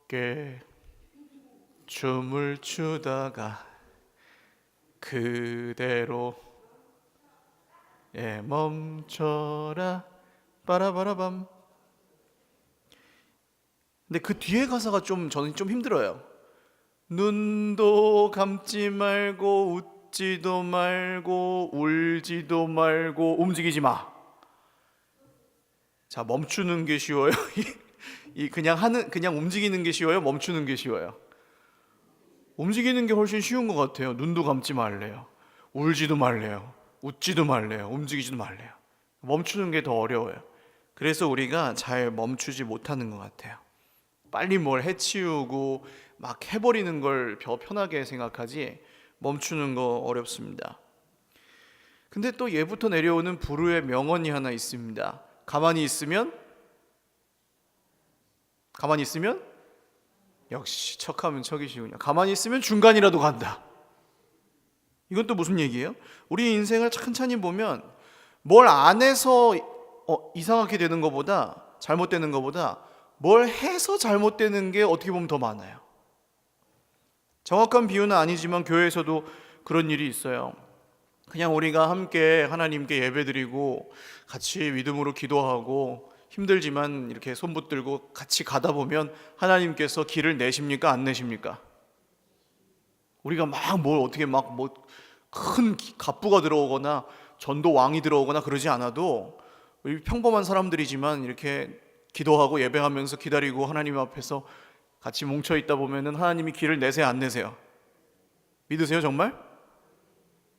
함께 춤을 추다가 그대로 멈춰라 빠라바라밤. 근데 그 뒤에 가사가 저는 좀 힘들어요. 눈도 감지 말고 웃지도 말고 울지도 말고 움직이지 마. 자, 멈추는 게 쉬워요? 그냥 움직이는 게 쉬워요? 멈추는 게 쉬워요? 움직이는 게 훨씬 쉬운 것 같아요. 눈도 감지 말래요. 울지도 말래요. 웃지도 말래요. 움직이지도 말래요. 멈추는 게 더 어려워요. 그래서 우리가 잘 멈추지 못하는 것 같아요. 빨리 뭘 해치우고 막 해버리는 걸 더 편하게 생각하지 멈추는 거 어렵습니다. 근데 또 예부터 내려오는 불후의 명언이 하나 있습니다. 가만히 있으면 역시 척하면 척이시군요. 가만히 있으면 중간이라도 간다. 이건 또 무슨 얘기예요? 우리 인생을 천천히 보면 뭘 안 해서 이상하게 되는 것보다, 잘못되는 것보다 뭘 해서 잘못되는 게 어떻게 보면 더 많아요. 정확한 비유는 아니지만 교회에서도 그런 일이 있어요. 그냥 우리가 함께 하나님께 예배드리고 같이 믿음으로 기도하고 힘들지만 이렇게 손 붙들고 같이 가다 보면 하나님께서 길을 내십니까? 안 내십니까? 우리가 막 뭘 어떻게 큰 갑부가 들어오거나 전도 왕이 들어오거나 그러지 않아도 평범한 사람들이지만 이렇게 기도하고 예배하면서 기다리고 하나님 앞에서 같이 뭉쳐 있다 보면은 하나님이 길을 내세요, 안 내세요? 믿으세요, 정말?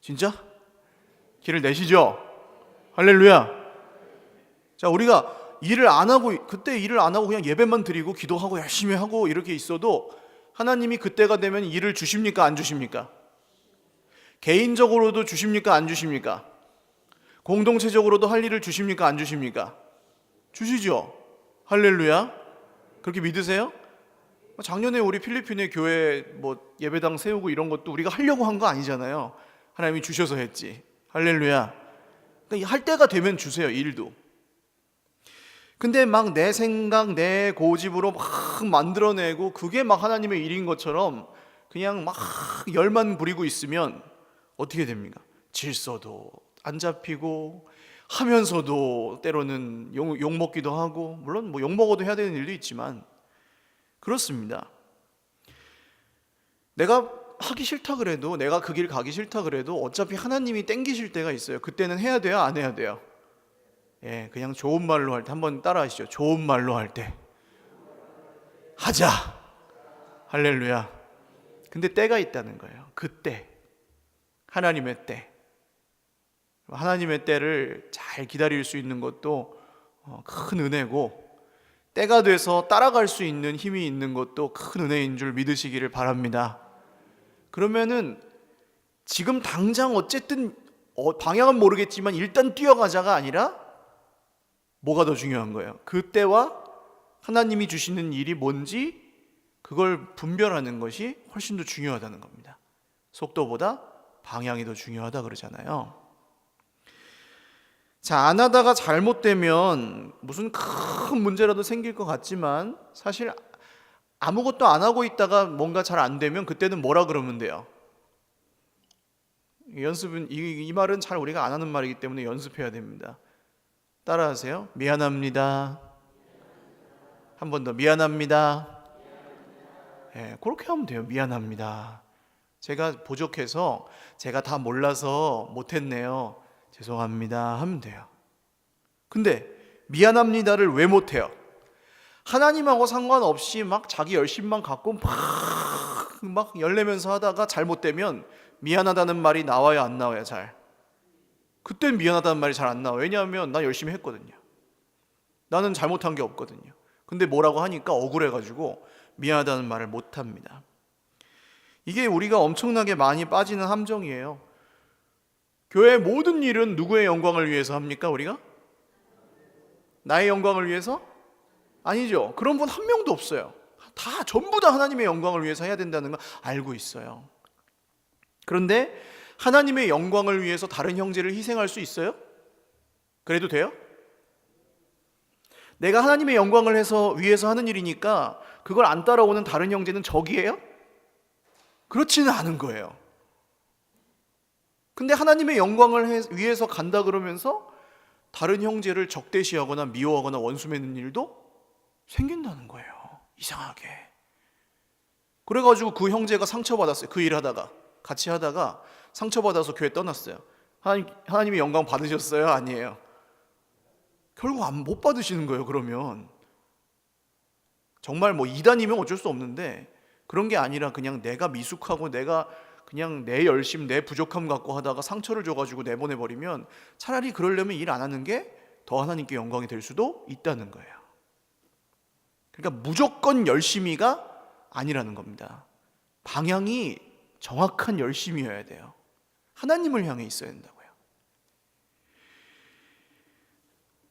진짜? 길을 내시죠? 할렐루야. 자, 우리가 그때 일을 안 하고 그냥 예배만 드리고 기도하고 열심히 하고 이렇게 있어도 하나님이 그때가 되면 일을 주십니까? 안 주십니까? 개인적으로도 주십니까? 안 주십니까? 공동체적으로도 할 일을 주십니까? 안 주십니까? 주시죠. 할렐루야. 그렇게 믿으세요? 작년에 우리 필리핀의 교회 예배당 세우고 이런 것도 우리가 하려고 한 거 아니잖아요. 하나님이 주셔서 했지. 할렐루야. 그러니까 할 때가 되면 주세요, 일도. 근데 막 내 생각, 내 고집으로 막 만들어내고 그게 막 하나님의 일인 것처럼 그냥 막 열만 부리고 있으면 어떻게 됩니까? 질서도 안 잡히고 하면서도 때로는 욕먹기도 하고, 물론 욕먹어도 해야 되는 일도 있지만 그렇습니다. 내가 하기 싫다 그래도, 내가 그 길 가기 싫다 그래도 어차피 하나님이 땡기실 때가 있어요. 그때는 해야 돼요? 안 해야 돼요? 그냥 좋은 말로 할 때 한번 따라 하시죠. 좋은 말로 할 때 하자. 할렐루야. 근데 때가 있다는 거예요. 그때, 하나님의 때. 하나님의 때를 잘 기다릴 수 있는 것도 큰 은혜고, 때가 돼서 따라갈 수 있는 힘이 있는 것도 큰 은혜인 줄 믿으시기를 바랍니다. 그러면은 지금 당장 어쨌든 방향은 모르겠지만 일단 뛰어가자가 아니라 뭐가 더 중요한 거예요? 그때와 하나님이 주시는 일이 뭔지 그걸 분별하는 것이 훨씬 더 중요하다는 겁니다. 속도보다 방향이 더 중요하다 그러잖아요. 자, 안 하다가 잘못되면 무슨 큰 문제라도 생길 것 같지만 사실 아무것도 안 하고 있다가 뭔가 잘 안 되면 그때는 뭐라 그러면 돼요? 연습은 이 말은 잘 우리가 안 하는 말이기 때문에 연습해야 됩니다. 따라하세요. 미안합니다. 한 번 더. 미안합니다. 그렇게 하면 돼요. 미안합니다. 제가 부족해서, 제가 다 몰라서 못했네요. 죄송합니다. 하면 돼요. 근데 미안합니다를 왜 못해요? 하나님하고 상관없이 막 자기 열심만 갖고 막 열내면서 하다가 잘못되면 미안하다는 말이 나와요, 안 나와요? 잘. 그땐 미안하다는 말이 잘 안 나와요. 왜냐하면 나 열심히 했거든요. 나는 잘못한 게 없거든요. 근데 뭐라고 하니까 억울해가지고 미안하다는 말을 못합니다. 이게 우리가 엄청나게 많이 빠지는 함정이에요. 교회의 모든 일은 누구의 영광을 위해서 합니까? 우리가? 나의 영광을 위해서? 아니죠. 그런 분 한 명도 없어요. 전부 다 하나님의 영광을 위해서 해야 된다는 거 알고 있어요. 그런데 하나님의 영광을 위해서 다른 형제를 희생할 수 있어요? 그래도 돼요? 내가 하나님의 영광을 위해서 하는 일이니까 그걸 안 따라오는 다른 형제는 적이에요? 그렇지는 않은 거예요. 근데 하나님의 영광을 위해서 간다 그러면서 다른 형제를 적대시하거나 미워하거나 원수 맺는 일도 생긴다는 거예요. 이상하게. 그래가지고 그 형제가 상처받았어요. 그 일하다가 같이 하다가 상처받아서 교회 떠났어요. 하나님의 영광 받으셨어요? 아니에요. 결국 못 받으시는 거예요. 그러면 정말 뭐 이단이면 어쩔 수 없는데 그런 게 아니라 그냥 내가 미숙하고 내가 그냥 내 열심, 내 부족함 갖고 하다가 상처를 줘가지고 내보내버리면 차라리 그러려면 일 안 하는 게 더 하나님께 영광이 될 수도 있다는 거예요. 그러니까 무조건 열심히가 아니라는 겁니다. 방향이 정확한 열심이어야 돼요. 하나님을 향해 있어야 된다고요.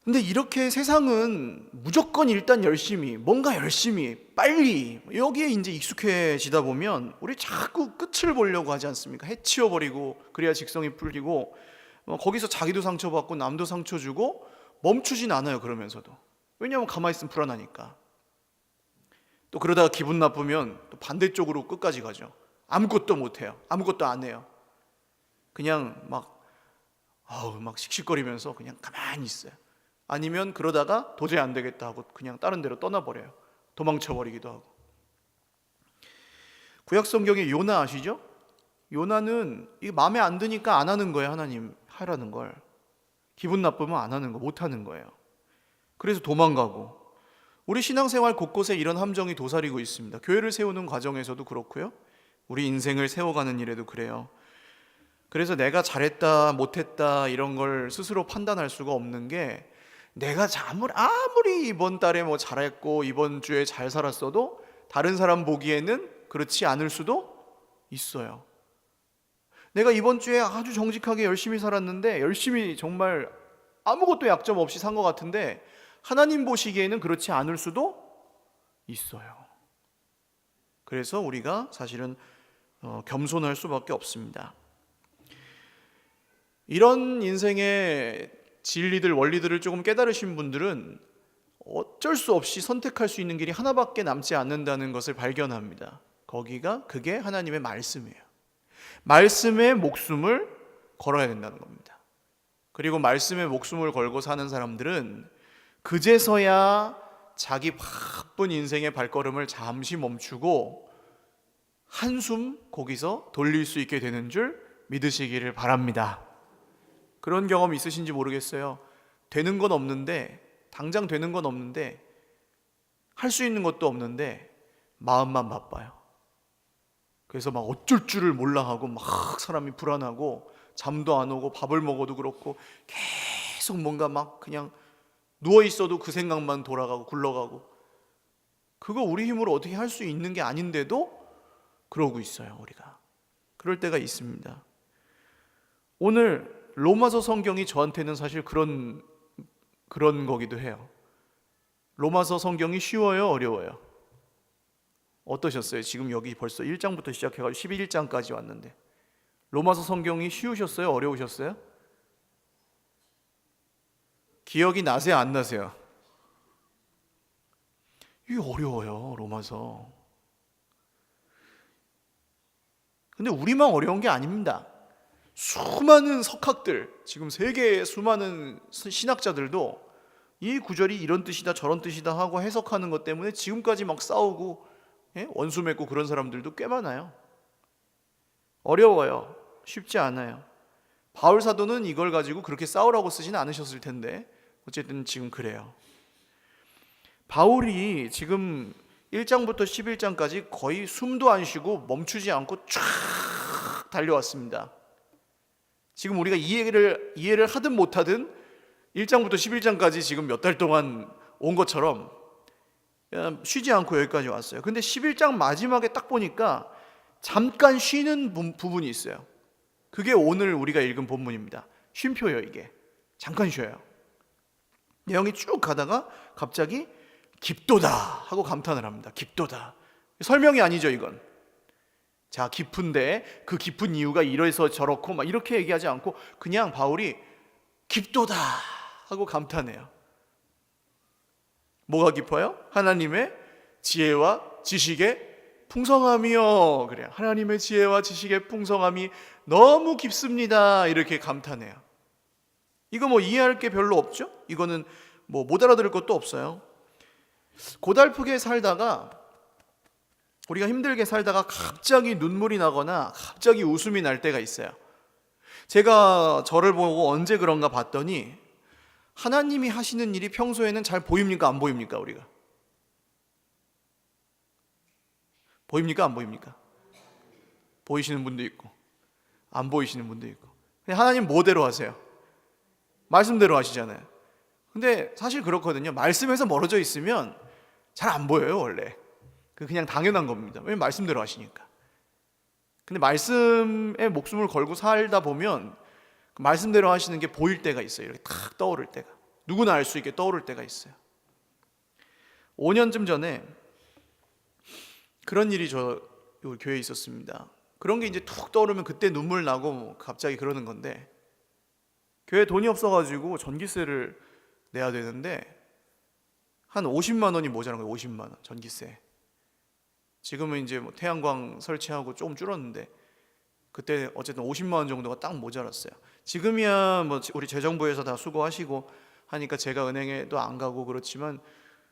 근데 이렇게 세상은 무조건 일단 열심히, 뭔가 열심히, 빨리 여기에 이제 익숙해지다 보면 우리 자꾸 끝을 보려고 하지 않습니까? 해치워버리고 그래야 직성이 풀리고 거기서 자기도 상처받고 남도 상처 주고 멈추진 않아요. 그러면서도. 왜냐하면 가만히 있으면 불안하니까. 또 그러다가 기분 나쁘면 또 반대쪽으로 끝까지 가죠. 아무것도 못해요. 아무것도 안 해요. 그냥 막 씩씩거리면서 그냥 가만히 있어요. 아니면 그러다가 도저히 안 되겠다 하고 그냥 다른 데로 떠나버려요. 도망쳐버리기도 하고. 구약 성경의 요나 아시죠? 요나는 이게 마음에 안 드니까 안 하는 거예요. 하나님 하라는 걸. 기분 나쁘면 안 하는 거, 못 하는 거예요. 그래서 도망가고. 우리 신앙생활 곳곳에 이런 함정이 도사리고 있습니다. 교회를 세우는 과정에서도 그렇고요. 우리 인생을 세워가는 일에도 그래요. 그래서 내가 잘했다 못했다 이런 걸 스스로 판단할 수가 없는 게 내가 아무리 이번 달에 뭐 잘했고 이번 주에 잘 살았어도 다른 사람 보기에는 그렇지 않을 수도 있어요. 내가 이번 주에 아주 정직하게 열심히 살았는데 열심히 정말 아무것도 약점 없이 산 것 같은데 하나님 보시기에는 그렇지 않을 수도 있어요. 그래서 우리가 사실은 겸손할 수밖에 없습니다. 이런 인생의 진리들, 원리들을 조금 깨달으신 분들은 어쩔 수 없이 선택할 수 있는 길이 하나밖에 남지 않는다는 것을 발견합니다. 그게 하나님의 말씀이에요. 말씀에 목숨을 걸어야 된다는 겁니다. 그리고 말씀에 목숨을 걸고 사는 사람들은 그제서야 자기 바쁜 인생의 발걸음을 잠시 멈추고 한숨 거기서 돌릴 수 있게 되는 줄 믿으시기를 바랍니다. 그런 경험 있으신지 모르겠어요. 되는 건 없는데, 당장 되는 건 없는데, 할 수 있는 것도 없는데 마음만 바빠요. 그래서 막 어쩔 줄을 몰라 하고 막 사람이 불안하고 잠도 안 오고 밥을 먹어도 그렇고 계속 뭔가 막 그냥 누워 있어도 그 생각만 돌아가고 굴러가고, 그거 우리 힘으로 어떻게 할 수 있는 게 아닌데도 그러고 있어요. 우리가 그럴 때가 있습니다. 오늘 로마서 성경이 저한테는 사실 그런 거기도 해요. 로마서 성경이 쉬워요, 어려워요? 어떠셨어요? 지금 여기 벌써 1장부터 시작해가지고 11장까지 왔는데 로마서 성경이 쉬우셨어요, 어려우셨어요? 기억이 나세요, 안 나세요? 이게 어려워요, 로마서. 근데 우리만 어려운 게 아닙니다. 수많은 석학들, 지금 세계의 수많은 신학자들도 이 구절이 이런 뜻이다 저런 뜻이다 하고 해석하는 것 때문에 지금까지 막 싸우고 원수 맺고 그런 사람들도 꽤 많아요. 어려워요. 쉽지 않아요. 바울 사도는 이걸 가지고 그렇게 싸우라고 쓰지는 않으셨을 텐데 어쨌든 지금 그래요. 바울이 지금 1장부터 11장까지 거의 숨도 안 쉬고 멈추지 않고 쫙 달려왔습니다. 지금 우리가 이해를 하든 못하든 1장부터 11장까지 지금 몇 달 동안 온 것처럼 쉬지 않고 여기까지 왔어요. 근데 11장 마지막에 딱 보니까 잠깐 쉬는 부분이 있어요. 그게 오늘 우리가 읽은 본문입니다. 쉼표예요. 이게 잠깐 쉬어요. 내용이 쭉 가다가 갑자기 깊도다 하고 감탄을 합니다. 깊도다. 설명이 아니죠, 이건. 자, 깊은데 그 깊은 이유가 이래서 저렇고 막 이렇게 얘기하지 않고 그냥 바울이 깊도다 하고 감탄해요. 뭐가 깊어요? 하나님의 지혜와 지식의 풍성함이요. 그래요. 하나님의 지혜와 지식의 풍성함이 너무 깊습니다. 이렇게 감탄해요. 이거 뭐 이해할 게 별로 없죠? 이거는 뭐 못 알아들을 것도 없어요. 고달프게 살다가, 우리가 힘들게 살다가 갑자기 눈물이 나거나 갑자기 웃음이 날 때가 있어요. 제가 저를 보고 언제 그런가 봤더니 하나님이 하시는 일이 평소에는 잘 보입니까? 안 보입니까? 우리가 보입니까? 안 보입니까? 보이시는 분도 있고 안 보이시는 분도 있고. 그냥 하나님 뭐대로 하세요? 말씀대로 하시잖아요. 근데 사실 그렇거든요. 말씀에서 멀어져 있으면 잘 안 보여요. 원래 그냥 당연한 겁니다. 왜냐면 말씀대로 하시니까. 근데 말씀에 목숨을 걸고 살다 보면 그 말씀대로 하시는 게 보일 때가 있어요. 이렇게 탁 떠오를 때가, 누구나 알 수 있게 떠오를 때가 있어요. 5년쯤 전에 그런 일이 우리 교회에 있었습니다. 그런 게 이제 툭 떠오르면 그때 눈물 나고 뭐 갑자기 그러는 건데, 교회에 돈이 없어가지고 전기세를 내야 되는데 한 50만 원이 모자란 거예요. 50만 원 전기세. 지금은 이제 뭐 태양광 설치하고 조금 줄었는데 그때 어쨌든 50만 원 정도가 딱 모자랐어요. 지금이야 뭐 우리 재정부에서 다 수고하시고 하니까 제가 은행에도 안 가고 그렇지만,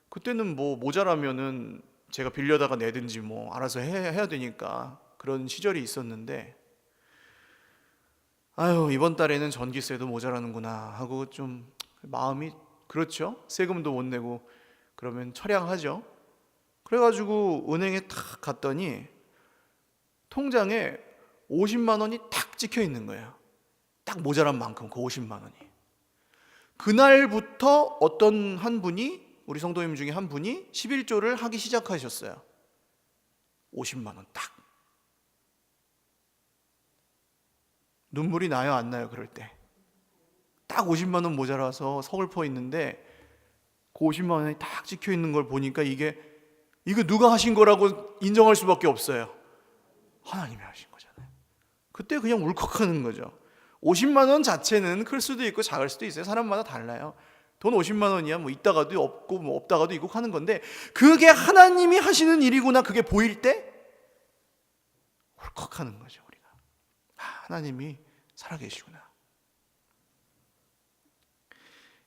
그때는 뭐 모자라면은 제가 빌려다가 내든지 뭐 알아서 해야 되니까 그런 시절이 있었는데, 아유 이번 달에는 전기세도 모자라는구나 하고 좀 마음이, 그렇죠? 세금도 못 내고 그러면 처량하죠. 그래가지고 은행에 탁 갔더니 통장에 50만 원이 탁 찍혀 있는 거예요. 딱 모자란 만큼 그 50만 원이. 그날부터 어떤 한 분이, 우리 성도님 중에 한 분이 11조를 하기 시작하셨어요. 50만 원 딱. 눈물이 나요, 안 나요? 그럴 때 딱 50만 원 모자라서 서글퍼 있는데 그 50만 원이 딱 찍혀 있는 걸 보니까 이거 누가 하신 거라고 인정할 수밖에 없어요. 하나님이 하신 거잖아요. 그때 그냥 울컥하는 거죠. 50만 원 자체는 클 수도 있고 작을 수도 있어요. 사람마다 달라요. 돈 50만 원이야 뭐 있다가도 없고 뭐 없다가도 있고 하는 건데, 그게 하나님이 하시는 일이구나, 그게 보일 때 울컥하는 거죠. 우리가 하나님이 살아계시구나.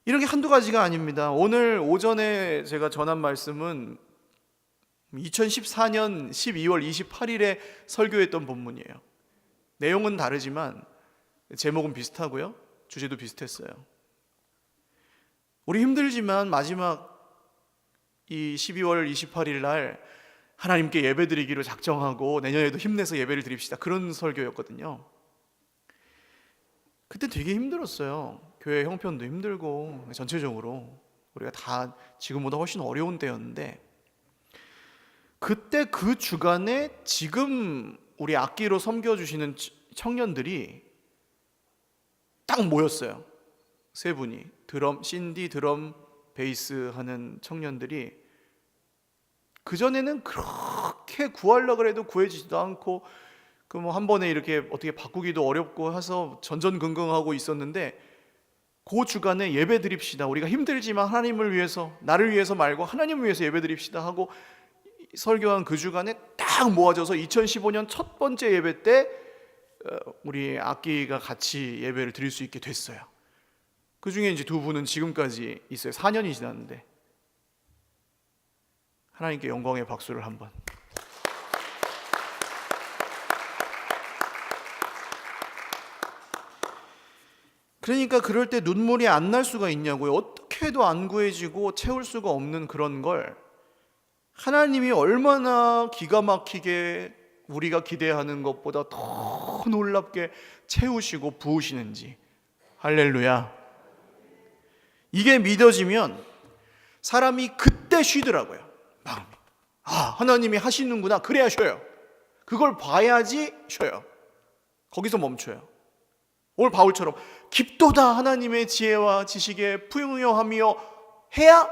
이런 게 한두 가지가 아닙니다. 오늘 오전에 제가 전한 말씀은 2014년 12월 28일에 설교했던 본문이에요. 내용은 다르지만 제목은 비슷하고요, 주제도 비슷했어요. 우리 힘들지만 마지막 이 12월 28일 날 하나님께 예배드리기로 작정하고 내년에도 힘내서 예배를 드립시다, 그런 설교였거든요. 그때 되게 힘들었어요. 교회 형편도 힘들고 전체적으로 우리가 다 지금보다 훨씬 어려운 때였는데, 그때 그 주간에 지금 우리 악기로 섬겨주시는 청년들이 딱 모였어요. 세 분이, 드럼, 신디, 드럼, 베이스 하는 청년들이. 그전에는 그렇게 구하려고 해도 구해지지도 않고 그 뭐 한 번에 이렇게 어떻게 바꾸기도 어렵고 해서 전전긍긍하고 있었는데, 그 주간에 예배 드립시다, 우리가 힘들지만 하나님을 위해서, 나를 위해서 말고 하나님을 위해서 예배 드립시다 하고 설교한 그 주간에 딱 모아져서 2015년 첫 번째 예배 때 우리 악기가 같이 예배를 드릴 수 있게 됐어요. 그 중에 이제 두 분은 지금까지 있어요. 4년이 지났는데. 하나님께 영광의 박수를 한번. 그러니까 그럴 때 눈물이 안 날 수가 있냐고요. 어떻게 해도 안 구해지고 채울 수가 없는 그런 걸 하나님이 얼마나 기가 막히게 우리가 기대하는 것보다 더 놀랍게 채우시고 부으시는지. 할렐루야. 이게 믿어지면 사람이 그때 쉬더라고요. 마음이. 하나님이 하시는구나. 그래야 쉬어요. 그걸 봐야지 쉬어요. 거기서 멈춰요. 오늘 바울처럼 깊도다 하나님의 지혜와 지식에 풍요하며 해야,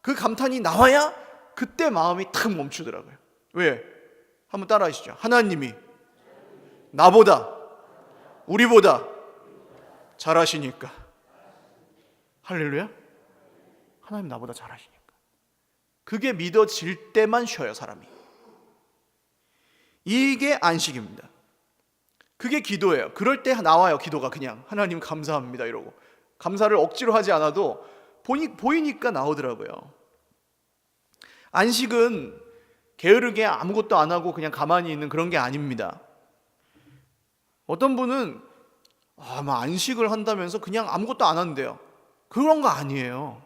그 감탄이 나와야 그때 마음이 탁 멈추더라고요. 왜? 한번 따라 하시죠. 하나님이 나보다, 우리보다 잘하시니까. 할렐루야. 하나님 나보다 잘하시니까. 그게 믿어질 때만 쉬어요, 사람이. 이게 안식입니다. 그게 기도예요. 그럴 때 나와요, 기도가. 그냥 하나님 감사합니다 이러고. 감사를 억지로 하지 않아도 보이니까 나오더라고요. 안식은 게으르게 아무것도 안 하고 그냥 가만히 있는 그런 게 아닙니다. 어떤 분은 안식을 한다면서 그냥 아무것도 안 한대요. 그런 거 아니에요.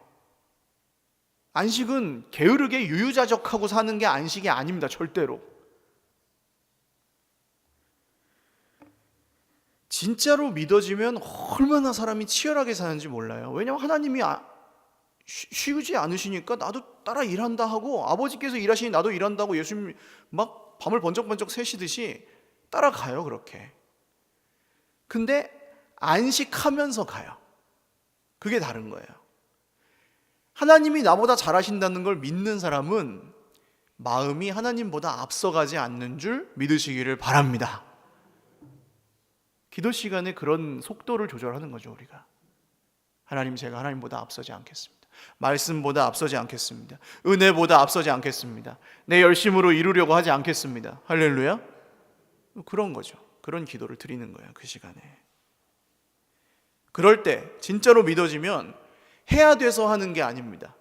안식은 게으르게 유유자적하고 사는 게 안식이 아닙니다, 절대로. 진짜로 믿어지면 얼마나 사람이 치열하게 사는지 몰라요. 왜냐하면 하나님이 쉬지 않으시니까 나도 따라 일한다 하고, 아버지께서 일하시니 나도 일한다고 예수님 막 밤을 번쩍번쩍 새시듯이 따라가요, 그렇게. 근데 안식하면서 가요. 그게 다른 거예요. 하나님이 나보다 잘하신다는 걸 믿는 사람은 마음이 하나님보다 앞서가지 않는 줄 믿으시기를 바랍니다. 기도 시간에 그런 속도를 조절하는 거죠, 우리가. 하나님, 제가 하나님보다 앞서지 않겠습니다. 말씀보다 앞서지 않겠습니다. 은혜보다 앞서지 않겠습니다. 내 열심으로 이루려고 하지 않겠습니다. 할렐루야. 그런 거죠. 그런 기도를 드리는 거예요, 그 시간에. 그럴 때 진짜로 믿어지면 해야 돼서 하는 게 아닙니다.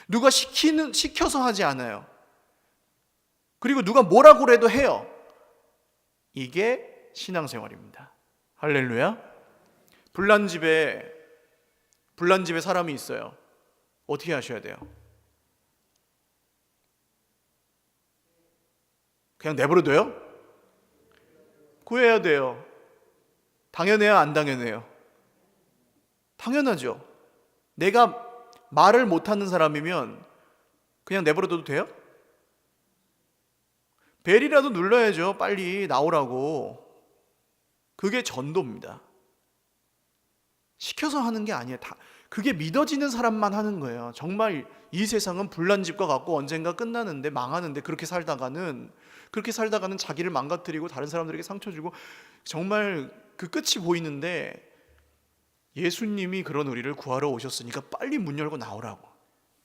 누가 시켜서 하지 않아요. 그리고 누가 뭐라고 해도 해요. 이게 신앙생활입니다. 할렐루야. 불난집에 사람이 있어요. 어떻게 하셔야 돼요? 그냥 내버려둬요? 구해야 돼요. 당연해요, 안 당연해요? 당연하죠. 내가 말을 못하는 사람이면 그냥 내버려둬도 돼요? 벨이라도 눌러야죠. 빨리 나오라고. 그게 전도입니다. 시켜서 하는 게 아니에요. 그게 믿어지는 사람만 하는 거예요. 정말 이 세상은 불난집과 같고 언젠가 끝나는데, 망하는데, 그렇게 살다가는 자기를 망가뜨리고 다른 사람들에게 상처 주고 정말 그 끝이 보이는데, 예수님이 그런 우리를 구하러 오셨으니까 빨리 문 열고 나오라고.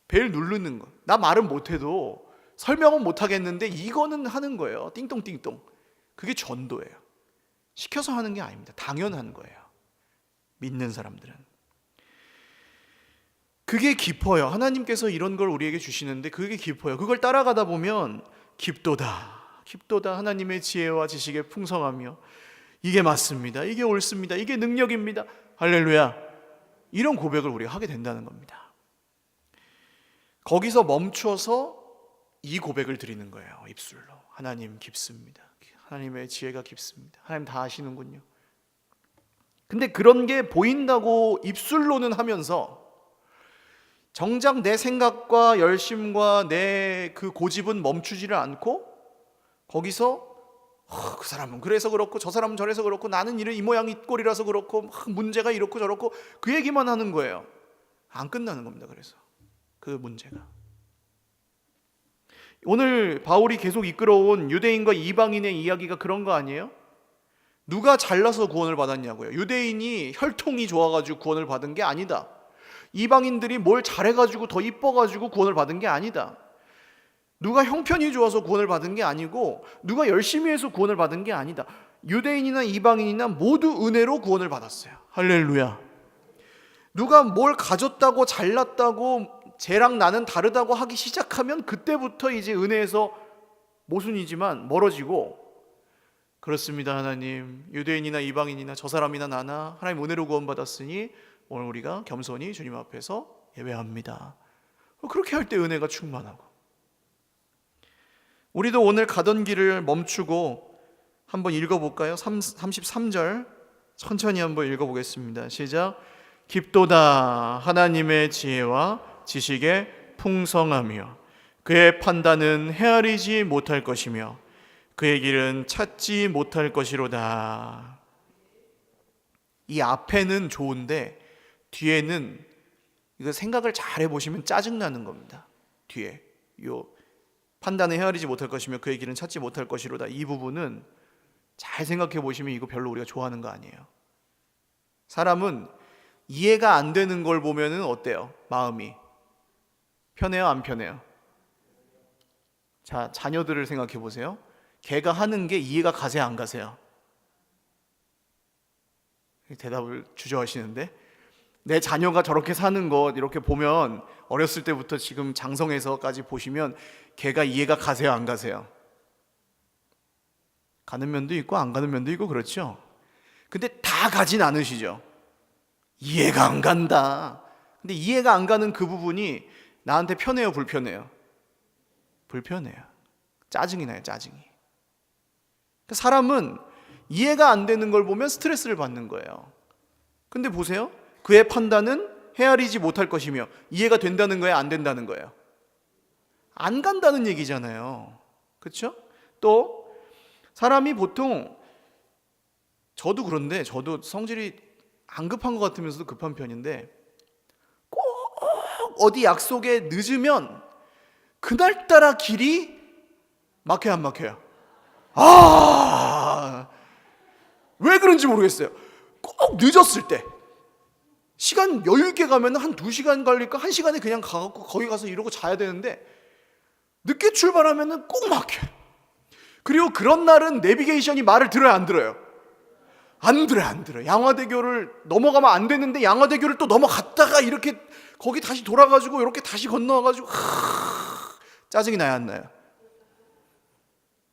벨 누르는 거. 나 말은 못해도, 설명은 못하겠는데 이거는 하는 거예요. 띵동띵동. 그게 전도예요. 시켜서 하는 게 아닙니다. 당연한 거예요. 믿는 사람들은. 그게 깊어요. 하나님께서 이런 걸 우리에게 주시는데 그게 깊어요. 그걸 따라가다 보면 깊도다 하나님의 지혜와 지식에 풍성하며, 이게 맞습니다, 이게 옳습니다, 이게 능력입니다, 할렐루야, 이런 고백을 우리가 하게 된다는 겁니다. 거기서 멈춰서 이 고백을 드리는 거예요, 입술로. 하나님 깊습니다. 하나님의 지혜가 깊습니다. 하나님 다 아시는군요. 근데 그런 게 보인다고 입술로는 하면서 정작 내 생각과 열심과 내 그 고집은 멈추지를 않고, 거기서 그 사람은 그래서 그렇고 저 사람은 저래서 그렇고 나는 이 모양 이 꼴이라서 그렇고 문제가 이렇고 저렇고 그 얘기만 하는 거예요. 안 끝나는 겁니다. 그래서 그 문제가, 오늘 바울이 계속 이끌어온 유대인과 이방인의 이야기가 그런 거 아니에요? 누가 잘나서 구원을 받았냐고요. 유대인이 혈통이 좋아가지고 구원을 받은 게 아니다. 이방인들이 뭘 잘해가지고 더 이뻐가지고 구원을 받은 게 아니다. 누가 형편이 좋아서 구원을 받은 게 아니고, 누가 열심히 해서 구원을 받은 게 아니다. 유대인이나 이방인이나 모두 은혜로 구원을 받았어요. 할렐루야. 누가 뭘 가졌다고 잘났다고 쟤랑 나는 다르다고 하기 시작하면 그때부터 이제 은혜에서 모순이지만 멀어지고, 그렇습니다 하나님, 유대인이나 이방인이나 저 사람이나 나나 하나님 은혜로 구원받았으니 오늘 우리가 겸손히 주님 앞에서 예배합니다. 그렇게 할 때 은혜가 충만하고, 우리도 오늘 가던 길을 멈추고 한번 읽어볼까요? 33절 천천히 한번 읽어보겠습니다. 시작. 깊도다 하나님의 지혜와 지식에 풍성하며 그의 판단은 헤아리지 못할 것이며 그의 길은 찾지 못할 것이로다. 이 앞에는 좋은데 뒤에는, 이거 생각을 잘 해보시면 짜증나는 겁니다. 뒤에 요 판단은 헤아리지 못할 것이며 그의 길은 찾지 못할 것이로다, 이 부분은 잘 생각해 보시면 이거 별로 우리가 좋아하는 거 아니에요. 사람은 이해가 안 되는 걸 보면은 어때요? 마음이 편해요, 안 편해요? 자, 자녀들을 생각해 보세요. 걔가 하는 게 이해가 가세요, 안 가세요? 대답을 주저하시는데, 내 자녀가 저렇게 사는 것 이렇게 보면 어렸을 때부터 지금 장성에서까지 보시면 걔가 이해가 가세요, 안 가세요? 가는 면도 있고 안 가는 면도 있고 그렇죠. 근데 다 가진 않으시죠. 이해가 안 간다. 근데 이해가 안 가는 그 부분이 나한테 편해요, 불편해요? 불편해요. 짜증이 나요, 짜증이. 사람은 이해가 안 되는 걸 보면 스트레스를 받는 거예요. 근데 보세요. 그의 판단은 헤아리지 못할 것이며 이해가 된다는 거예요, 안 된다는 거예요? 안 간다는 얘기잖아요. 그렇죠? 또 사람이 보통, 저도 그런데 저도 성질이 안 급한 것 같으면서도 급한 편인데, 꼭 어디 약속에 늦으면 그날따라 길이 막혀요, 안 막혀요? 왜 그런지 모르겠어요. 꼭 늦었을 때, 시간 여유 있게 가면 한 2시간 걸릴까? 1시간에 그냥 가갖고 거기 가서 이러고 자야 되는데, 늦게 출발하면 꼭 막혀요. 그리고 그런 날은 내비게이션이 말을 들어요, 안 들어요? 안 들어요, 안 들어요. 양화대교를 넘어가면 안 되는데 양화대교를 또 넘어갔다가 이렇게 거기 다시 돌아가지고 이렇게 다시 건너와가지고 짜증이 나요, 안 나요?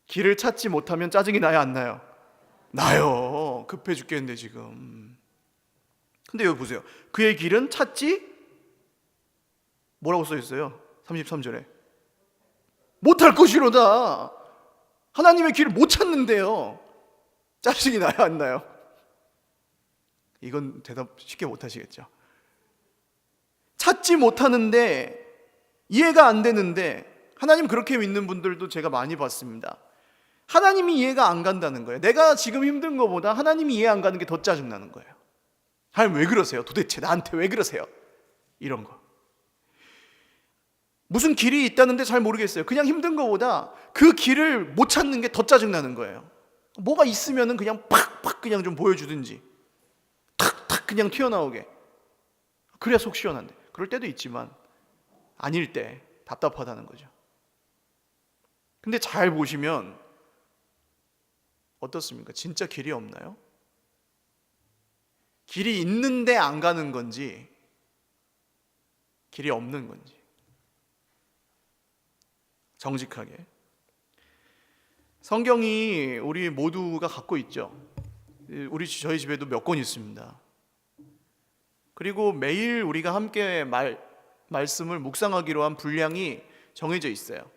길을 찾지 못하면 짜증이 나요, 안 나요? 나요. 급해 죽겠는데 지금. 근데 여기 보세요. 그의 길은 찾지 뭐라고 써 있어요? 33절에 못할 것이로다. 하나님의 길을 못 찾는데요. 짜증이 나요, 안 나요? 이건 대답 쉽게 못 하시겠죠. 찾지 못하는데, 이해가 안 되는데, 하나님 그렇게 믿는 분들도 제가 많이 봤습니다. 하나님이 이해가 안 간다는 거예요. 내가 지금 힘든 것보다 하나님이 이해 안 가는 게 더 짜증나는 거예요. 하나님 왜 그러세요? 도대체 나한테 왜 그러세요? 이런 거. 무슨 길이 있다는데 잘 모르겠어요. 그냥 힘든 것보다 그 길을 못 찾는 게 더 짜증나는 거예요. 뭐가 있으면은 그냥 팍팍 그냥 좀 보여주든지, 탁탁 그냥 튀어나오게. 그래야 속 시원한데. 그럴 때도 있지만 아닐 때 답답하다는 거죠. 근데 잘 보시면 어떻습니까? 진짜 길이 없나요? 길이 있는데 안 가는 건지, 길이 없는 건지. 정직하게. 성경이 우리 모두가 갖고 있죠. 저희 집에도 몇 권 있습니다. 그리고 매일 우리가 함께 말씀을 묵상하기로 한 분량이 정해져 있어요.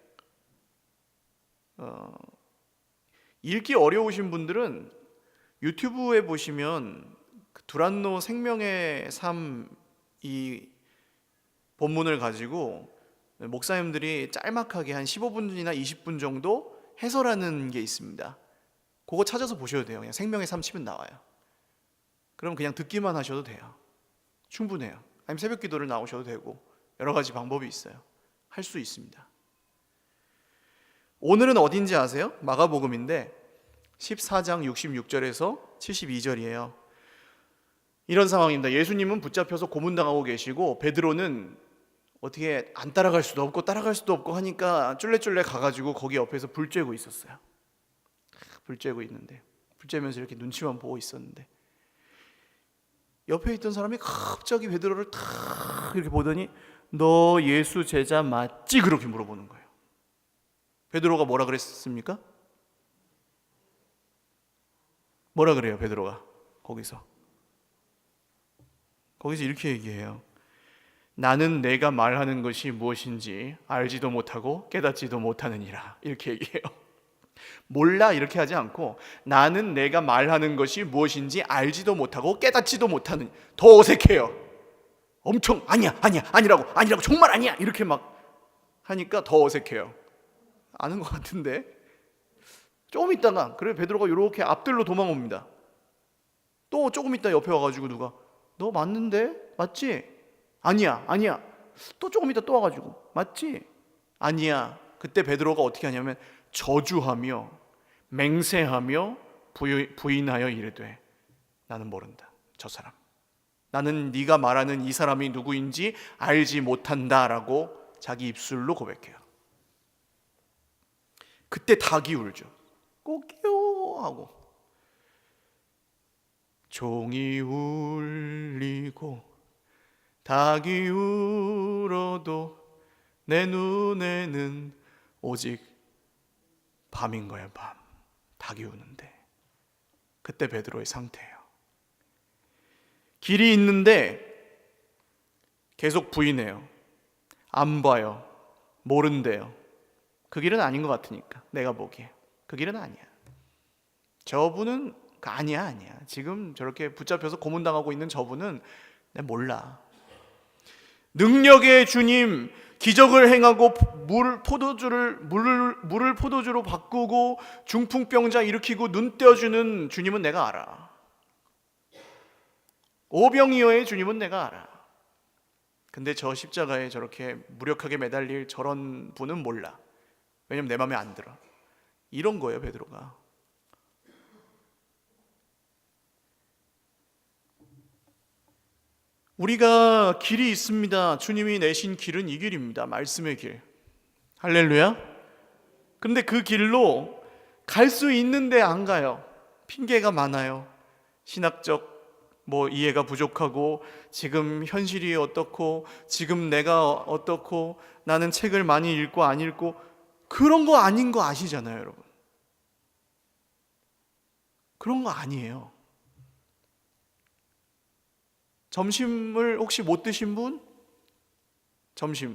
읽기 어려우신 분들은 유튜브에 보시면 두란노 생명의 삶 이 본문을 가지고 목사님들이 짤막하게 한 15분이나 20분 정도 해설하는 게 있습니다. 그거 찾아서 보셔도 돼요. 그냥 생명의 삶 치면 나와요. 그럼 그냥 듣기만 하셔도 돼요. 충분해요. 아니면 새벽 기도를 나오셔도 되고 여러 가지 방법이 있어요. 할 수 있습니다. 오늘은 어딘지 아세요? 마가복음인데 14장 66절에서 72절이에요. 이런 상황입니다. 예수님은 붙잡혀서 고문당하고 계시고 베드로는 어떻게 안 따라갈 수도 없고 따라갈 수도 없고 하니까 쫄래쫄래 가가지고 거기 옆에서 불 쬐고 있었어요. 불 쬐고 있는데, 불 쬐면서 이렇게 눈치만 보고 있었는데 옆에 있던 사람이 갑자기 베드로를 탁 이렇게 보더니 너 예수 제자 맞지? 그렇게 물어보는 거예요. 베드로가 뭐라 그랬습니까? 뭐라 그래요 베드로가? 거기서 이렇게 얘기해요. 나는 내가 말하는 것이 무엇인지 알지도 못하고 깨닫지도 못하느니라. 이렇게 얘기해요. 몰라 이렇게 하지 않고 나는 내가 말하는 것이 무엇인지 알지도 못하고 깨닫지도 못하는. 더 어색해요. 엄청 아니라고 정말 아니야 이렇게 막 하니까 더 어색해요. 아는 것 같은데 조금 있다가 그래 베드로가 이렇게 앞들로 도망옵니다. 또 조금 있다 옆에 와가지고 누가 너 맞는데? 맞지? 아니야 또 조금 있다 또 와가지고 맞지? 아니야. 그때 베드로가 어떻게 하냐면 저주하며 맹세하며 부인하여 이르되 나는 모른다. 저 사람 나는 네가 말하는 이 사람이 누구인지 알지 못한다라고 자기 입술로 고백해요. 그때 닭이 울죠. 꼬끼요 하고. 종이 울리고 닭이 울어도 내 눈에는 오직 밤인 거야, 밤. 닭이 우는데. 그때 베드로의 상태예요. 길이 있는데 계속 부인해요. 안 봐요. 모른대요. 그 길은 아닌 것 같으니까, 내가 보기에. 그 길은 아니야. 저분은 아니야. 지금 저렇게 붙잡혀서 고문당하고 있는 저분은 내가 몰라. 능력의 주님, 기적을 행하고 물을 포도주로 바꾸고 중풍병자 일으키고 눈 떼어주는 주님은 내가 알아. 오병이어의 주님은 내가 알아. 근데 저 십자가에 저렇게 무력하게 매달릴 저런 분은 몰라. 왜냐면 내 마음에 안 들어. 이런 거예요, 베드로가. 우리가 길이 있습니다. 주님이 내신 길은 이 길입니다. 말씀의 길. 할렐루야. 근데 그 길로 갈 수 있는데 안 가요. 핑계가 많아요. 신학적 이해가 부족하고, 지금 현실이 어떻고, 지금 내가 어떻고, 나는 책을 많이 읽고 안 읽고, 그런 거 아닌 거 아시잖아요, 여러분. 그런 거 아니에요. 점심을 혹시 못 드신 분?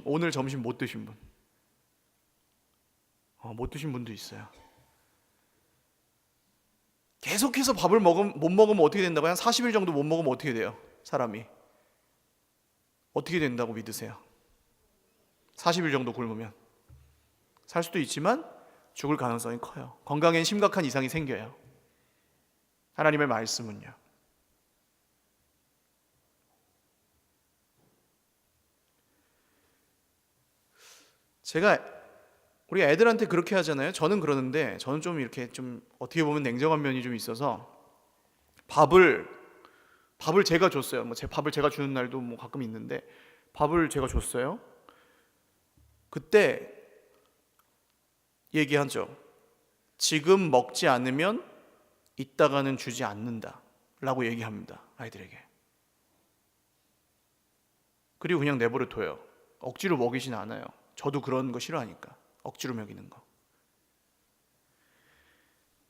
오늘 점심 못 드신 분? 못 드신 분도 있어요. 계속해서 밥을 못 먹으면 어떻게 된다고요? 한 40일 정도 못 먹으면 어떻게 돼요? 사람이 어떻게 된다고 믿으세요? 40일 정도 굶으면 살 수도 있지만 죽을 가능성이 커요. 건강엔 심각한 이상이 생겨요. 하나님의 말씀은요. 우리 애들한테 그렇게 하잖아요. 저는 그러는데, 저는 좀 이렇게 좀 어떻게 보면 냉정한 면이 좀 있어서, 밥을 제가 줬어요. 제 밥을 제가 주는 날도 가끔 있는데, 밥을 제가 줬어요. 그때 얘기하죠. 지금 먹지 않으면 이따가는 주지 않는다 라고 얘기합니다, 아이들에게. 그리고 그냥 내버려 둬요. 억지로 먹이진 않아요. 저도 그런 거 싫어하니까, 억지로 먹이는 거.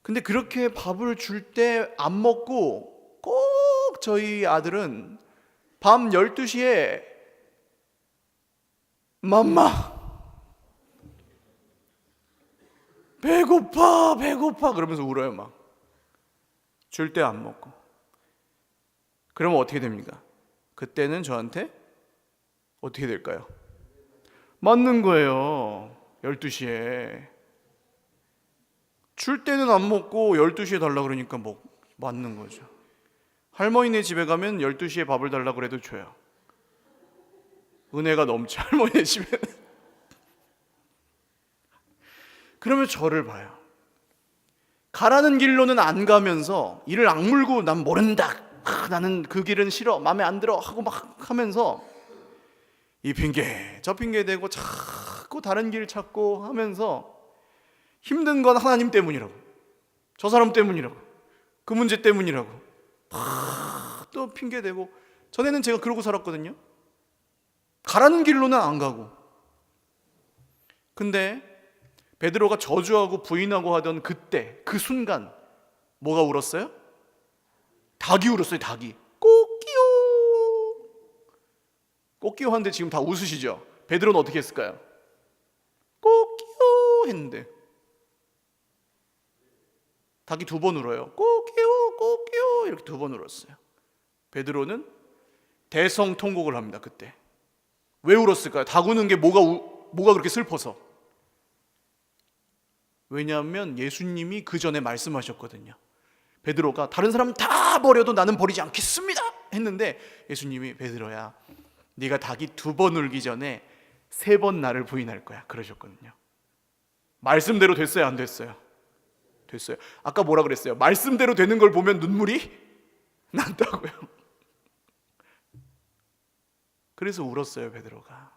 근데 그렇게 밥을 줄 때 안 먹고, 꼭 저희 아들은 밤 12시에 맘마 배고파 그러면서 울어요. 막 줄 때 안 먹고. 그러면 어떻게 됩니까? 그때는 저한테 어떻게 될까요? 맞는 거예요. 12시에 줄 때는 안 먹고 12시에 달라 그러니까 맞는 거죠. 할머니네 집에 가면 12시에 밥을 달라 그래도 줘요. 은혜가 넘쳐, 할머니네 집에는. 그러면 저를 봐요. 가라는 길로는 안 가면서 이를 악물고 난 모른다, 나는 그 길은 싫어, 마음에 안 들어 하고 막 하면서 이 핑계 저 핑계 대고 자꾸 다른 길 찾고 하면서, 힘든 건 하나님 때문이라고, 저 사람 때문이라고, 그 문제 때문이라고 또 핑계 대고. 전에는 제가 그러고 살았거든요. 가라는 길로는 안 가고. 근데 베드로가 저주하고 부인하고 하던 그때, 그 순간 뭐가 울었어요? 닭이 울었어요. 닭이 꼬끼요 하는데 지금 다 웃으시죠? 베드로는 어떻게 했을까요? 꼬끼요 했는데 닭이 2번 울어요. 꼬끼요 이렇게 2번 울었어요. 베드로는 대성통곡을 합니다. 그때 왜 울었을까요? 닭 우는 게 뭐가 그렇게 슬퍼서? 왜냐하면 예수님이 그 전에 말씀하셨거든요. 베드로가 다른 사람 다 버려도 나는 버리지 않겠습니다 했는데, 예수님이 베드로야, 네가 닭이 2번 울기 전에 3번 나를 부인할 거야 그러셨거든요. 말씀대로 됐어요, 안 됐어요? 됐어요. 아까 뭐라 그랬어요? 말씀대로 되는 걸 보면 눈물이 난다고요. 그래서 울었어요, 베드로가.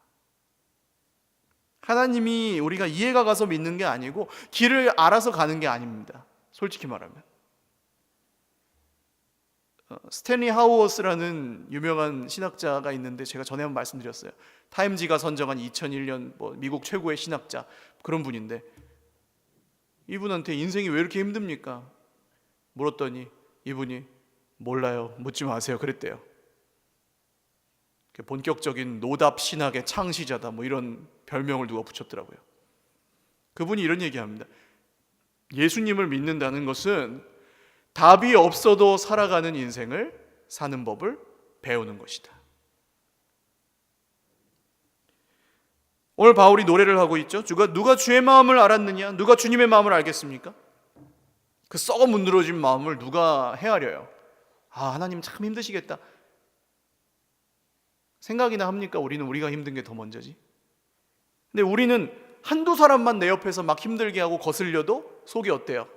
하나님이 우리가 이해가 가서 믿는 게 아니고 길을 알아서 가는 게 아닙니다. 솔직히 말하면. 스탠리 하우어스라는 유명한 신학자가 있는데 제가 전에 한번 말씀드렸어요. 타임지가 선정한 2001년 미국 최고의 신학자 그런 분인데 이분한테 인생이 왜 이렇게 힘듭니까? 물었더니 이분이 몰라요. 묻지 마세요. 그랬대요. 본격적인 노답 신학의 창시자다 이런 별명을 누가 붙였더라고요. 그분이 이런 얘기합니다. 예수님을 믿는다는 것은 답이 없어도 살아가는 인생을 사는 법을 배우는 것이다. 오늘 바울이 노래를 하고 있죠. 누가 주의 마음을 알았느냐? 누가 주님의 마음을 알겠습니까? 그 썩어 문드러진 마음을 누가 헤아려요? 하나님 참 힘드시겠다. 생각이나 합니까? 우리가 힘든 게 더 먼저지. 근데 우리는 한두 사람만 내 옆에서 막 힘들게 하고 거슬려도 속이 어때요?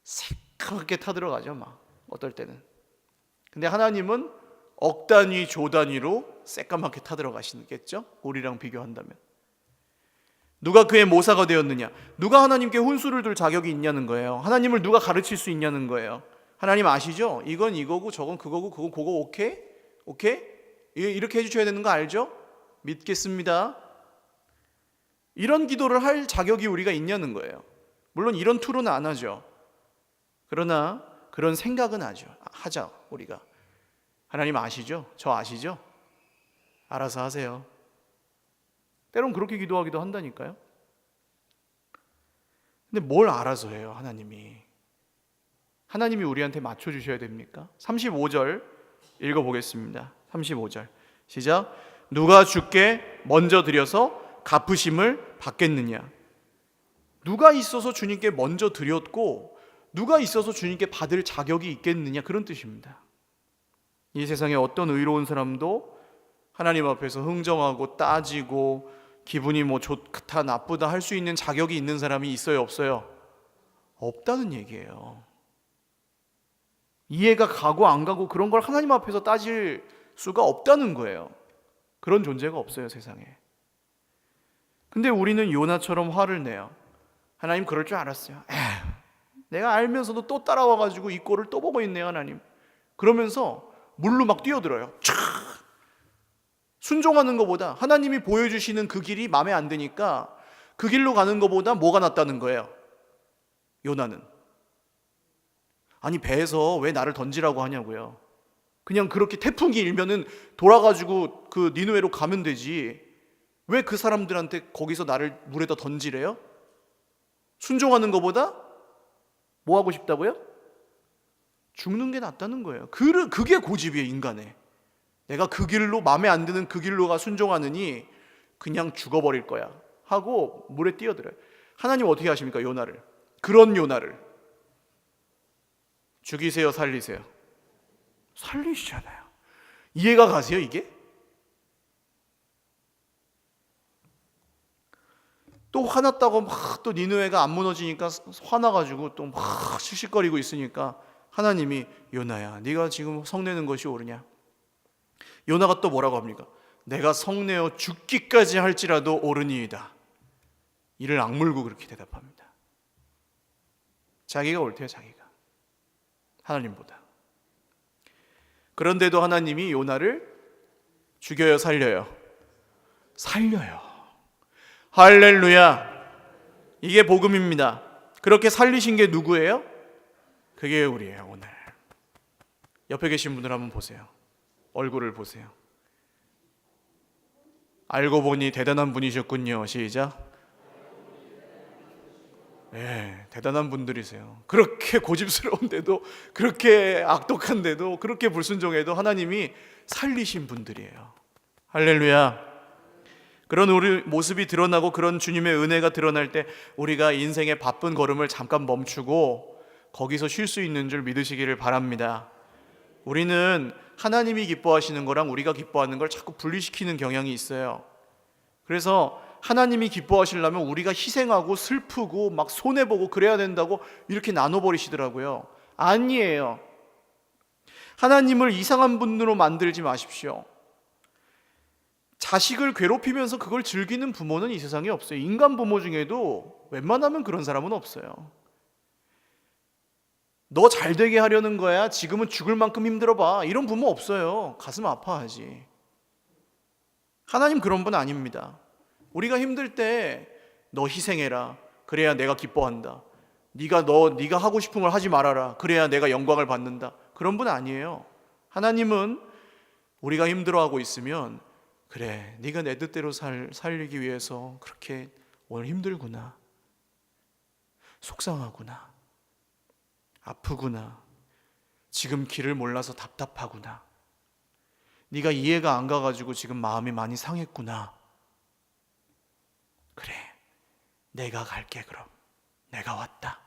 새까맣게 타들어가죠, 어떨 때는. 근데 하나님은 억 단위, 조 단위로 새까맣게 타들어가시겠죠? 우리랑 비교한다면. 누가 그의 모사가 되었느냐? 누가 하나님께 훈수를 둘 자격이 있냐는 거예요. 하나님을 누가 가르칠 수 있냐는 거예요. 하나님 아시죠? 이건 이거고 저건 그거고 그건 그거 오케이? 오케이? 이렇게 해주셔야 되는 거 알죠? 믿겠습니다. 이런 기도를 할 자격이 우리가 있냐는 거예요. 물론 이런 투로는 안 하죠. 그러나 그런 생각은 하자 우리가. 하나님 아시죠? 저 아시죠? 알아서 하세요. 때론 그렇게 기도하기도 한다니까요. 근데 뭘 알아서 해요? 하나님이 우리한테 맞춰주셔야 됩니까? 35절 읽어보겠습니다. 35절 시작. 누가 주께 먼저 드려서 갚으심을 받겠느냐? 누가 있어서 주님께 먼저 드렸고 누가 있어서 주님께 받을 자격이 있겠느냐? 그런 뜻입니다. 이 세상에 어떤 의로운 사람도 하나님 앞에서 흥정하고 따지고 기분이 좋다 나쁘다 할 수 있는 자격이 있는 사람이 있어요? 없어요? 없다는 얘기예요. 이해가 가고 안 가고 그런 걸 하나님 앞에서 따질 수가 없다는 거예요. 그런 존재가 없어요, 세상에. 근데 우리는 요나처럼 화를 내요. 하나님 그럴 줄 알았어요. 내가 알면서도 또 따라와가지고 이 꼴을 또 보고 있네요, 하나님. 그러면서 물로 막 뛰어들어요. 순종하는 것보다 하나님이 보여주시는 그 길이 마음에 안 드니까 그 길로 가는 것보다 뭐가 낫다는 거예요? 요나는. 아니 배에서 왜 나를 던지라고 하냐고요. 그냥 그렇게 태풍이 일면은 돌아가지고 그 니느웨로 가면 되지. 왜 그 사람들한테 거기서 나를 물에다 던지래요? 순종하는 것보다 뭐 하고 싶다고요? 죽는 게 낫다는 거예요. 그게 고집이에요, 인간의. 내가 그 길로 마음에 안 드는 그 길로가 순종하느니 그냥 죽어버릴 거야 하고 물에 뛰어들어요. 하나님 어떻게 하십니까? 요나를. 그런 요나를 죽이세요, 살리세요? 살리시잖아요. 이해가 가세요, 이게? 또 화났다고 막 또 니느웨가 안 무너지니까 화나가지고 또 막 씩씩거리고 있으니까 하나님이 요나야, 네가 지금 성내는 것이 옳으냐? 요나가 또 뭐라고 합니까? 내가 성내어 죽기까지 할지라도 옳으니이다. 이를 악물고 그렇게 대답합니다. 자기가 옳대요, 자기가. 하나님보다. 그런데도 하나님이 요나를 죽여요, 살려요? 살려요. 할렐루야. 이게 복음입니다. 그렇게 살리신 게 누구예요? 그게 우리예요, 오늘. 옆에 계신 분들 한번 보세요. 얼굴을 보세요. 알고 보니 대단한 분이셨군요. 시작. 네, 대단한 분들이세요. 그렇게 고집스러운데도, 그렇게 악독한데도, 그렇게 불순종해도 하나님이 살리신 분들이에요. 할렐루야. 그런 우리 모습이 드러나고 그런 주님의 은혜가 드러날 때 우리가 인생의 바쁜 걸음을 잠깐 멈추고 거기서 쉴 수 있는 줄 믿으시기를 바랍니다. 우리는 하나님이 기뻐하시는 거랑 우리가 기뻐하는 걸 자꾸 분리시키는 경향이 있어요. 그래서 하나님이 기뻐하시려면 우리가 희생하고 슬프고 막 손해보고 그래야 된다고 이렇게 나눠버리시더라고요. 아니에요. 하나님을 이상한 분으로 만들지 마십시오. 자식을 괴롭히면서 그걸 즐기는 부모는 이 세상에 없어요. 인간 부모 중에도 웬만하면 그런 사람은 없어요. 너 잘 되게 하려는 거야. 지금은 죽을 만큼 힘들어봐. 이런 부모 없어요. 가슴 아파하지. 하나님 그런 분 아닙니다. 우리가 힘들 때 너 희생해라. 그래야 내가 기뻐한다. 네가 하고 싶은 걸 하지 말아라. 그래야 내가 영광을 받는다. 그런 분 아니에요. 하나님은 우리가 힘들어하고 있으면 그래, 네가 내 뜻대로 살기 위해서 그렇게 오늘 힘들구나. 속상하구나. 아프구나. 지금 길을 몰라서 답답하구나. 네가 이해가 안 가가지고 지금 마음이 많이 상했구나. 그래, 내가 갈게. 그럼 내가 왔다.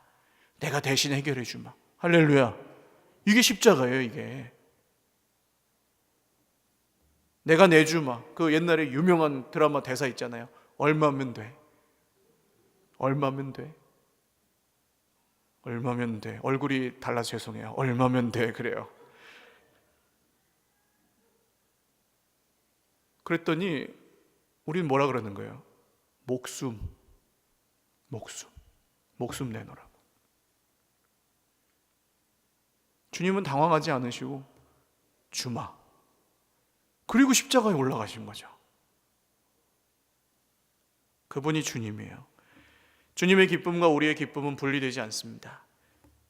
내가 대신 해결해 주마. 할렐루야. 이게 십자가예요. 이게 내가 내주마. 그 옛날에 유명한 드라마 대사 있잖아요. 얼마면 돼. 얼마면 돼. 얼마면 돼. 얼굴이 달라서 죄송해요. 얼마면 돼. 그래요. 그랬더니 우리는 뭐라 그러는 거예요? 목숨 내놓으라고. 주님은 당황하지 않으시고 주마. 그리고 십자가에 올라가신 거죠. 그분이 주님이에요. 주님의 기쁨과 우리의 기쁨은 분리되지 않습니다.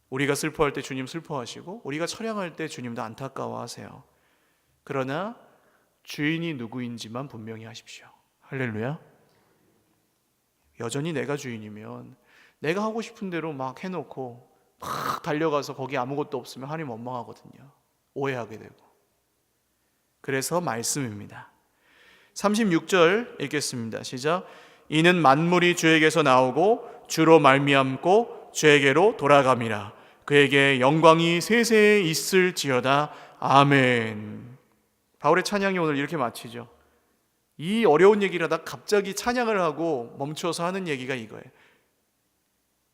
우리가 슬퍼할 때 주님 슬퍼하시고 우리가 처량할 때 주님도 안타까워하세요. 그러나 주인이 누구인지만 분명히 하십시오. 할렐루야. 여전히 내가 주인이면 내가 하고 싶은 대로 막 해놓고 막 달려가서 거기 아무것도 없으면 하나님 원망하거든요. 오해하게 되고. 그래서 말씀입니다. 36절 읽겠습니다. 시작. 이는 만물이 주에게서 나오고 주로 말미암고 주에게로 돌아감이라. 그에게 영광이 세세에 있을지어다. 아멘. 바울의 찬양이 오늘 이렇게 마치죠. 이 어려운 얘기를 하다 갑자기 찬양을 하고 멈춰서 하는 얘기가 이거예요.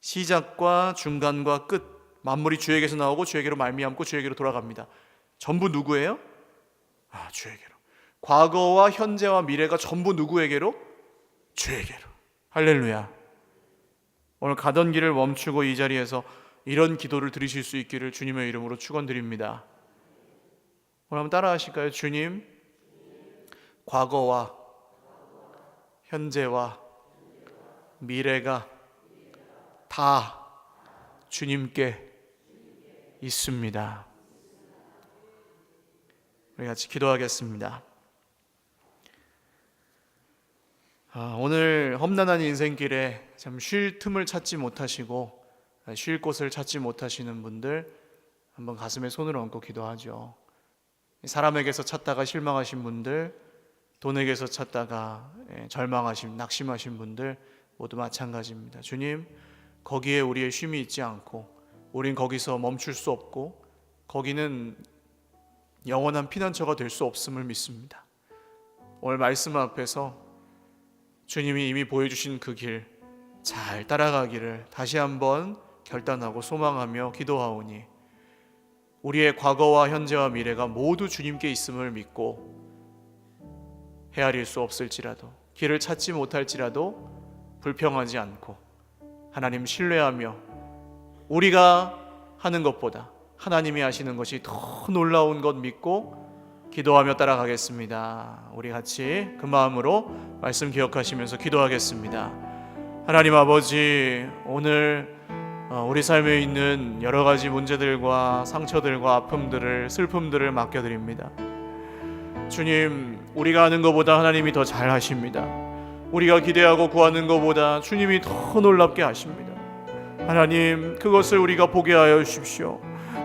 시작과 중간과 끝, 만물이 주에게서 나오고 주에게로 말미암고 주에게로 돌아갑니다. 전부 누구예요? 주에게로. 과거와 현재와 미래가 전부 누구에게로? 주에게로. 할렐루야. 오늘 가던 길을 멈추고 이 자리에서 이런 기도를 드리실 수 있기를 주님의 이름으로 축원드립니다. 오늘 한번 따라 하실까요? 주님, 과거와 현재와 미래가 다 주님께 있습니다. 우리 같이 기도하겠습니다. 오늘 험난한 인생길에 참 쉴 틈을 찾지 못하시고 쉴 곳을 찾지 못하시는 분들 한번 가슴에 손을 얹고 기도하죠. 사람에게서 찾다가 실망하신 분들, 돈에게서 찾다가 절망하신, 낙심하신 분들 모두 마찬가지입니다. 주님, 거기에 우리의 쉼이 있지 않고 우린 거기서 멈출 수 없고 거기는 영원한 피난처가 될 수 없음을 믿습니다. 오늘 말씀 앞에서 주님이 이미 보여주신 그 길 잘 따라가기를 다시 한번 결단하고 소망하며 기도하오니 우리의 과거와 현재와 미래가 모두 주님께 있음을 믿고 헤아릴 수 없을지라도 길을 찾지 못할지라도 불평하지 않고 하나님 신뢰하며 우리가 하는 것보다 하나님이 하시는 것이 더 놀라운 것 믿고 기도하며 따라가겠습니다. 우리 같이 그 마음으로 말씀 기억하시면서 기도하겠습니다. 하나님 아버지, 오늘 우리 삶에 있는 여러 가지 문제들과 상처들과 아픔들을, 슬픔들을 맡겨드립니다. 주님, 우리가 하는 것보다 하나님이 더 잘하십니다. 우리가 기대하고 구하는 것보다 주님이 더 놀랍게 하십니다. 하나님, 그것을 우리가 보게 하여 주십시오.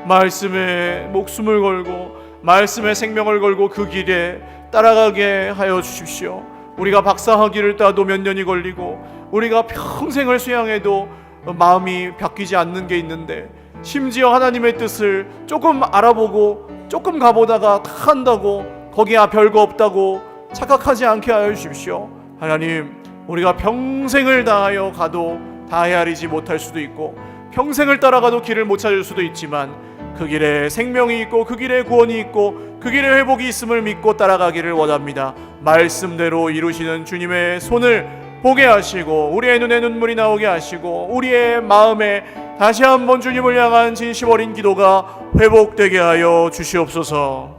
말씀에 목숨을 걸고 말씀에 생명을 걸고 그 길에 따라가게 하여 주십시오. 우리가 박사학위를 따도 몇 년이 걸리고 우리가 평생을 수양해도 마음이 바뀌지 않는 게 있는데 심지어 하나님의 뜻을 조금 알아보고 조금 가보다가 다 한다고 거기에 별거 없다고 착각하지 않게 하여 주십시오. 하나님, 우리가 평생을 다하여 가도 다 헤아리지 못할 수도 있고 평생을 따라가도 길을 못 찾을 수도 있지만 그 길에 생명이 있고 그 길에 구원이 있고 그 길에 회복이 있음을 믿고 따라가기를 원합니다. 말씀대로 이루시는 주님의 손을 보게 하시고 우리의 눈에 눈물이 나오게 하시고 우리의 마음에 다시 한번 주님을 향한 진심 어린 기도가 회복되게 하여 주시옵소서.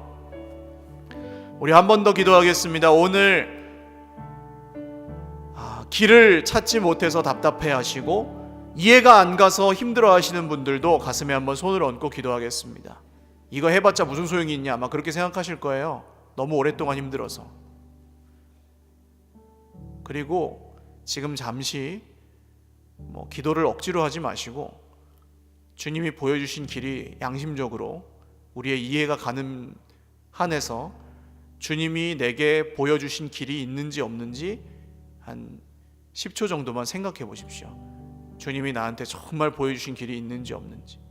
우리 한 번 더 기도하겠습니다. 오늘 길을 찾지 못해서 답답해 하시고 이해가 안 가서 힘들어 하시는 분들도 가슴에 한번 손을 얹고 기도하겠습니다. 이거 해봤자 무슨 소용이 있냐, 아마 그렇게 생각하실 거예요. 너무 오랫동안 힘들어서. 그리고 지금 잠시 기도를 억지로 하지 마시고 주님이 보여주신 길이 양심적으로 우리의 이해가 가는 한에서 주님이 내게 보여주신 길이 있는지 없는지 한 10초 정도만 생각해 보십시오. 주님이 나한테 정말 보여주신 길이 있는지 없는지.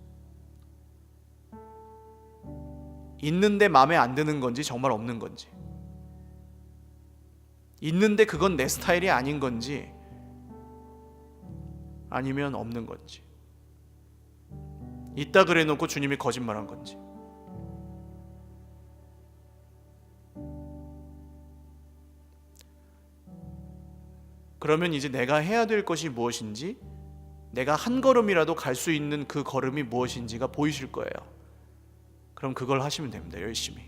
있는데 마음에 안 드는 건지 정말 없는 건지, 있는데 그건 내 스타일이 아닌 건지 아니면 없는 건지, 있다 그래 놓고 주님이 거짓말한 건지. 그러면 이제 내가 해야 될 것이 무엇인지, 내가 한 걸음이라도 갈 수 있는 그 걸음이 무엇인지가 보이실 거예요. 그럼 그걸 하시면 됩니다. 열심히.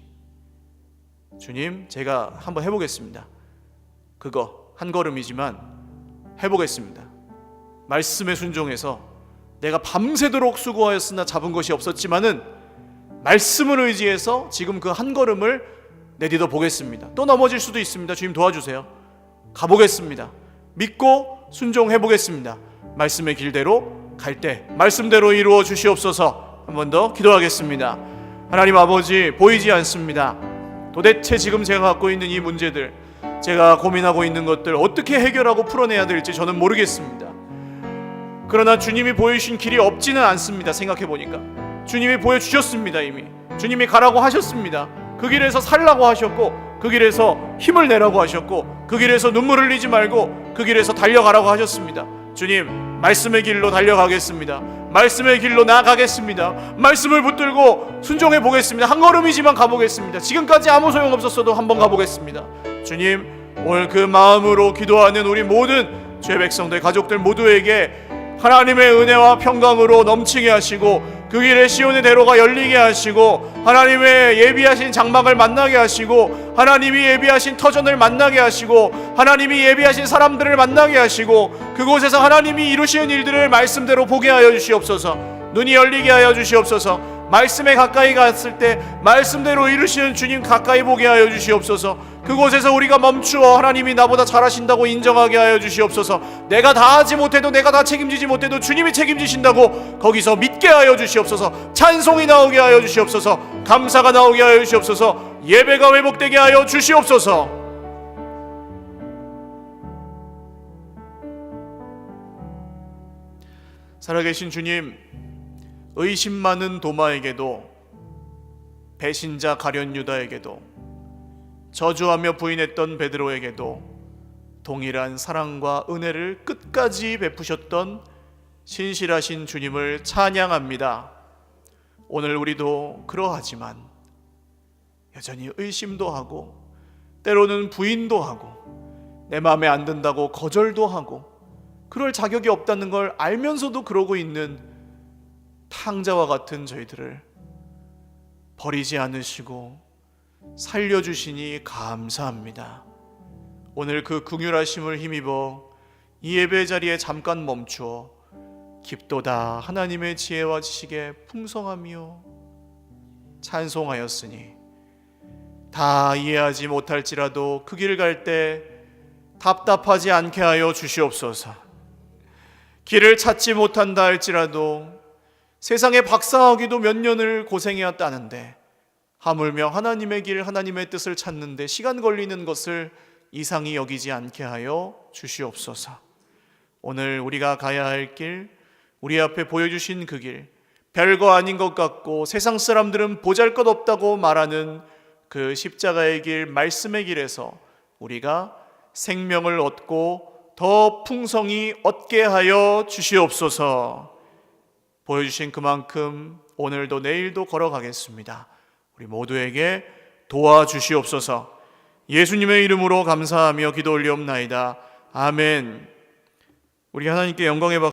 주님, 제가 한번 해보겠습니다. 그거 한 걸음이지만 해보겠습니다. 말씀에 순종해서 내가 밤새도록 수고하였으나 잡은 것이 없었지만은 말씀을 의지해서 지금 그 한 걸음을 내딛어 보겠습니다. 또 넘어질 수도 있습니다. 주님 도와주세요. 가보겠습니다. 믿고 순종해 보겠습니다. 말씀의 길대로 갈 때 말씀대로 이루어 주시옵소서. 한 번 더 기도하겠습니다. 하나님 아버지, 보이지 않습니다. 도대체 지금 제가 갖고 있는 이 문제들, 제가 고민하고 있는 것들 어떻게 해결하고 풀어내야 될지 저는 모르겠습니다. 그러나 주님이 보여주신 길이 없지는 않습니다. 생각해 보니까 주님이 보여주셨습니다. 이미 주님이 가라고 하셨습니다. 그 길에서 살라고 하셨고, 그 길에서 힘을 내라고 하셨고, 그 길에서 눈물 흘리지 말고 그 길에서 달려가라고 하셨습니다. 주님, 말씀의 길로 달려가겠습니다. 말씀의 길로 나아가겠습니다. 말씀을 붙들고 순종해 보겠습니다. 한 걸음이지만 가보겠습니다. 지금까지 아무 소용없었어도 한번 가보겠습니다. 주님, 오늘 그 마음으로 기도하는 우리 모든 죄 백성들, 가족들 모두에게 하나님의 은혜와 평강으로 넘치게 하시고, 그 길에 시온의 대로가 열리게 하시고, 하나님의 예비하신 장막을 만나게 하시고, 하나님이 예비하신 터전을 만나게 하시고, 하나님이 예비하신 사람들을 만나게 하시고, 그곳에서 하나님이 이루시는 일들을 말씀대로 보게 하여 주시옵소서. 눈이 열리게 하여 주시옵소서. 말씀에 가까이 갔을 때 말씀대로 이루시는 주님 가까이 보게 하여 주시옵소서. 그곳에서 우리가 멈추어 하나님이 나보다 잘하신다고 인정하게 하여 주시옵소서. 내가 다 하지 못해도, 내가 다 책임지지 못해도 주님이 책임지신다고 거기서 믿게 하여 주시옵소서. 찬송이 나오게 하여 주시옵소서. 감사가 나오게 하여 주시옵소서. 예배가 회복되게 하여 주시옵소서. 살아계신 주님, 의심 많은 도마에게도, 배신자 가룟 유다에게도, 저주하며 부인했던 베드로에게도 동일한 사랑과 은혜를 끝까지 베푸셨던 신실하신 주님을 찬양합니다. 오늘 우리도 그러하지만 여전히 의심도 하고, 때로는 부인도 하고, 내 마음에 안 든다고 거절도 하고, 그럴 자격이 없다는 걸 알면서도 그러고 있는 탕자와 같은 저희들을 버리지 않으시고 살려주시니 감사합니다. 오늘 그 긍휼하심을 힘입어 이 예배 자리에 잠깐 멈추어 깊도다 하나님의 지혜와 지식에 풍성하며 찬송하였으니, 다 이해하지 못할지라도 그 길 갈 때 답답하지 않게 하여 주시옵소서. 길을 찾지 못한다 할지라도, 세상에 박사하기도 몇 년을 고생해왔다는데 하물며 하나님의 길, 하나님의 뜻을 찾는데 시간 걸리는 것을 이상히 여기지 않게 하여 주시옵소서. 오늘 우리가 가야 할 길, 우리 앞에 보여주신 그 길, 별거 아닌 것 같고 세상 사람들은 보잘것없다고 말하는 그 십자가의 길, 말씀의 길에서 우리가 생명을 얻고 더 풍성히 얻게 하여 주시옵소서. 보여주신 그만큼 오늘도 내일도 걸어가겠습니다. 우리 모두에게 도와주시옵소서. 예수님의 이름으로 감사하며 기도 올리옵나이다. 아멘. 우리 하나님께 영광의 박수